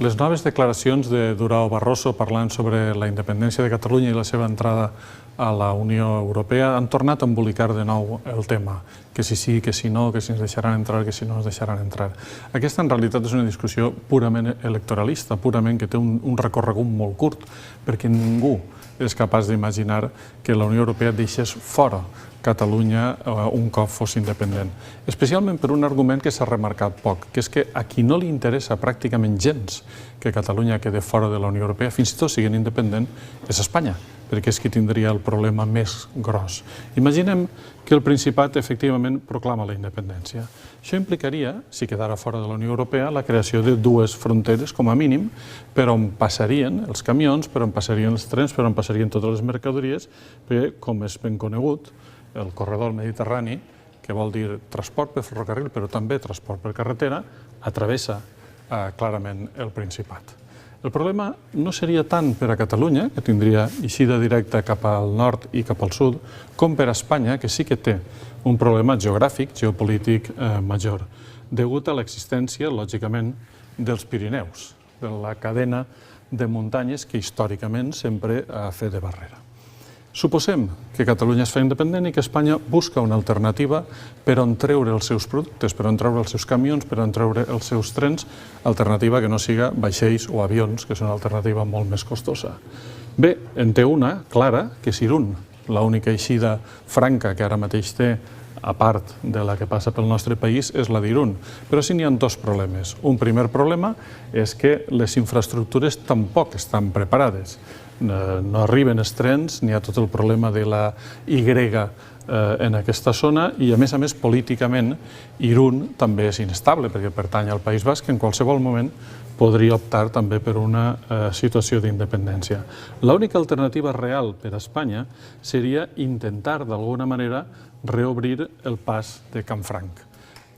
Les noves declaracions de Durão Barroso parlant sobre la independència de Catalunya i la seva entrada a la Unió Europea han tornat a embolicar de nou el tema, que si sí, que si no, que si ens deixaran entrar, que si no ens deixaran entrar. Aquesta en realitat és una discussió purament electoralista, purament que té un recorregut molt curt, perquè ningú és capaç d'imaginar que la Unió Europea deixés fora Catalunya un cop fos independent. Especialment per un argument que s'ha remarcat poc, que és que a qui no li interessa pràcticament gens que Catalunya quede fora de la Unió Europea, fins i tot siguin independent, és Espanya, perquè és qui tindria el problema més gros. Imaginem que el Principat efectivament proclama la independència. Això implicaria, si quedara fora de la Unió Europea, la creació de dues fronteres, com a mínim, per on passarien els camions, per on passarien els trens, per on passarien totes les mercaderies, perquè, com és ben conegut, el corredor mediterrani, que vol dir transport per ferrocarril, però també transport per carretera, travessa clarament el Principat. El problema no seria tant per a Catalunya, que tindria eixida directa cap al nord i cap al sud, com per a Espanya, que sí que té un problema geogràfic, geopolític major, degut a l'existència, lògicament, dels Pirineus, de la cadena de muntanyes que històricament sempre ha fet de barrera. Suposem que Catalunya es fa independent i que Espanya busca una alternativa per on treure els seus productes, per on treure els seus camions, per on treure els seus trens, alternativa que no siga vaixells o avions, que és una alternativa molt més costosa. Bé, en té una clara, que és Irún, l'única eixida franca que ara mateix té, a part de la que passa pel nostre país, és la d'Irún. Però sí n'hi ha dos problemes. Un primer problema és que les infraestructures tampoc estan preparades. No arriben els trens, n'hi ha tot el problema de la Y en aquesta zona i, a més, políticament, Irún també és inestable, perquè pertany al País Basc, que en qualsevol moment podria optar també per una situació d'independència. L'única alternativa real per a Espanya seria intentar, d'alguna manera, reobrir el pas de Canfranc.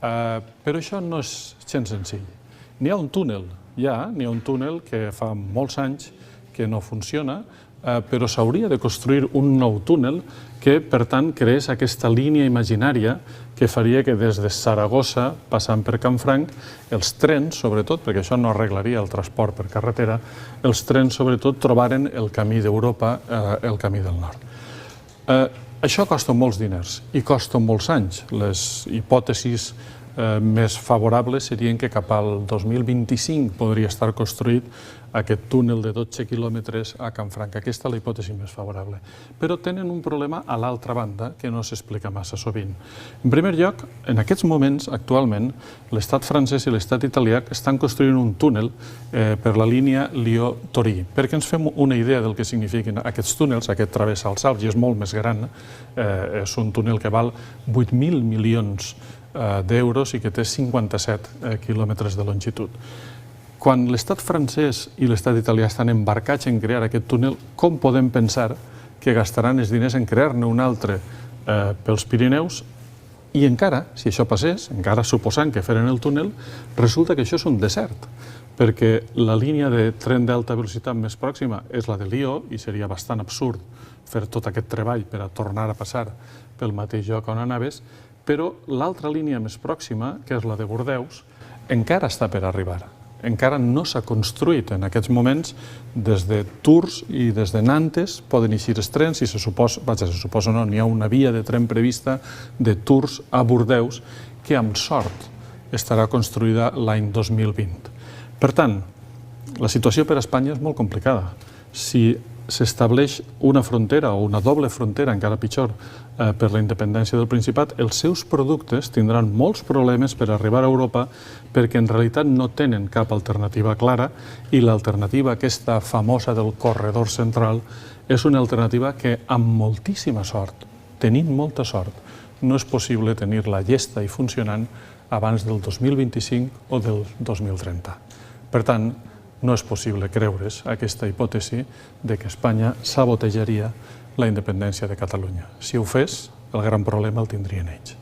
Però això no és gens senzill. N'hi ha un túnel, n'hi ha un túnel que fa molts anys que no funciona, però s'hauria de construir un nou túnel que, per tant, creés aquesta línia imaginària que faria que des de Saragossa, passant per Canfranc, els trens, sobretot, perquè això no arreglaria el transport per carretera, els trens, sobretot, trobaren el camí d'Europa, el camí del nord. Això costa molts diners i costa molts anys. Les hipòtesis més favorables serien que cap al 2025 podria estar construït aquest túnel de 12 quilòmetres a Canfranc. Aquesta és la hipòtesi més favorable. Però tenen un problema a l'altra banda que no s'explica massa sovint. En primer lloc, en aquests moments, actualment, l'estat francès i l'estat italià estan construint un túnel per la línia Lió-Torí. Perquè ens fem una idea del que signifiquen aquests túnels, aquest travessa els Alps, i és molt més gran, és un túnel que val 8.000 milions d'euros i que té 57 quilòmetres de longitud. Quan l'estat francès i l'estat italià estan embarcats en crear aquest túnel, com podem pensar que gastaran els diners en crear-ne un altre pels Pirineus? I encara, si això passés, encara suposant que feren el túnel, resulta que això és un desert, perquè la línia de tren d'alta velocitat més pròxima és la de Lió i seria bastant absurd fer tot aquest treball per a tornar a passar pel mateix lloc on anaves, però l'altra línia més pròxima, que és la de Bordeus, encara està per arribar. Encara no s'ha construït en aquests moments. Des de Tours i des de Nantes poden eixir els trens i se suposa no, n'hi ha una via de tren prevista de Tours a Bordeus que amb sort estarà construïda l'any 2020. Per tant, la situació per a Espanya és molt complicada. Si s'estableix una frontera o una doble frontera, encara pitjor, per la independència del Principat, els seus productes tindran molts problemes per arribar a Europa perquè en realitat no tenen cap alternativa clara i l'alternativa aquesta famosa del corredor central és una alternativa que amb moltíssima sort, tenint molta sort, no és possible tenir-la llesta i funcionant abans del 2025 o del 2030. Per tant, no és possible creure's aquesta hipòtesi de que Espanya sabotejaria la independència de Catalunya. Si ho fes, el gran problema el tindrien ells.